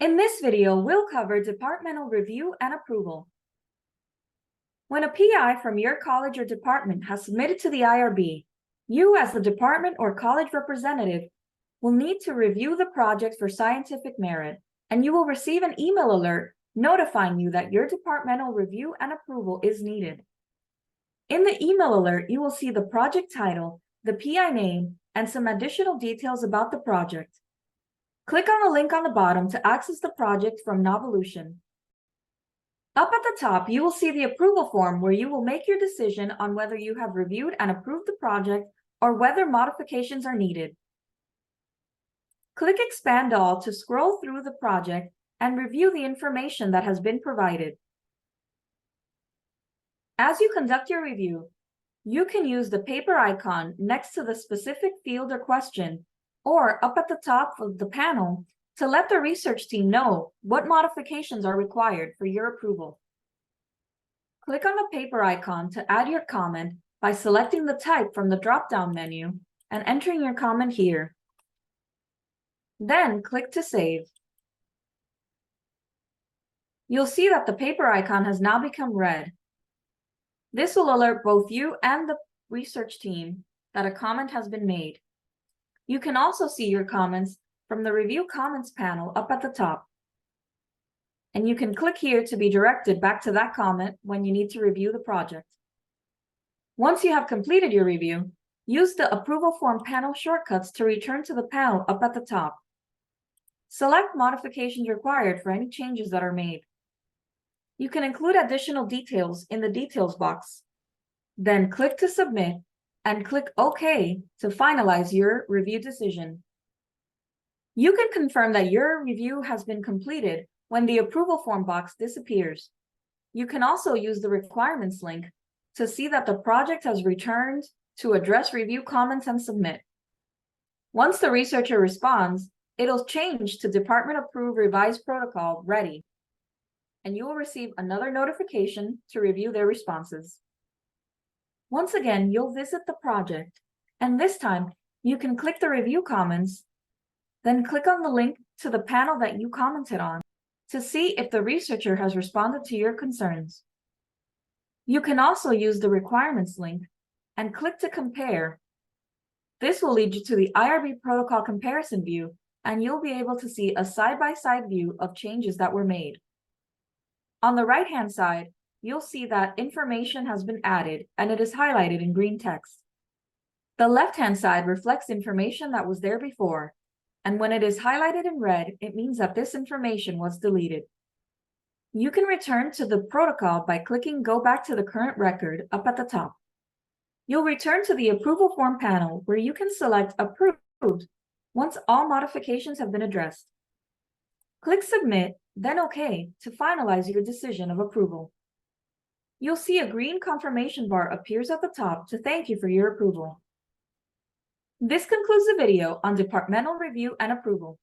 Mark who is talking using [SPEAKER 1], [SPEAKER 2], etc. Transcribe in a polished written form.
[SPEAKER 1] In this video, we'll cover departmental review and approval. When a PI from your college or department has submitted to the IRB, you as the department or college representative will need to review the project for scientific merit, and you will receive an email alert notifying you that your departmental review and approval is needed. In the email alert, you will see the project title, the PI name, and some additional details about the project. Click on the link on the bottom to access the project from Novolution. Up at the top, you will see the approval form where you will make your decision on whether you have reviewed and approved the project or whether modifications are needed. Click Expand All to scroll through the project and review the information that has been provided. As you conduct your review, you can use the paper icon next to the specific field or question or up at the top of the panel to let the research team know what modifications are required for your approval. Click on the paper icon to add your comment by selecting the type from the drop-down menu and entering your comment here. Then click to save. You'll see that the paper icon has now become red. This will alert both you and the research team that a comment has been made. You can also see your comments from the Review Comments panel up at the top. And you can click here to be directed back to that comment when you need to review the project. Once you have completed your review, use the Approval Form panel shortcuts to return to the panel up at the top. Select modifications required for any changes that are made. You can include additional details in the Details box. Then click to Submit and click OK to finalize your review decision. You can confirm that your review has been completed when the Approval Form box disappears. You can also use the Requirements link to see that the project has returned to address review comments and submit. Once the researcher responds, it'll change to Department Approved Revised Protocol Ready, and you will receive another notification to review their responses. Once again, you'll visit the project, and this time you can click the review comments, then click on the link to the panel that you commented on to see if the researcher has responded to your concerns. You can also use the requirements link and click to compare. This will lead you to the IRB protocol comparison view, and you'll be able to see a side-by-side view of changes that were made. On the right-hand side, you'll see that information has been added and it is highlighted in green text. The left-hand side reflects information that was there before, and when it is highlighted in red, it means that this information was deleted. You can return to the protocol by clicking Go Back to the Current Record up at the top. You'll return to the Approval Form panel where you can select Approved once all modifications have been addressed. Click Submit, then OK to finalize your decision of approval. You'll see a green confirmation bar appears at the top to thank you for your approval. This concludes the video on departmental review and approval.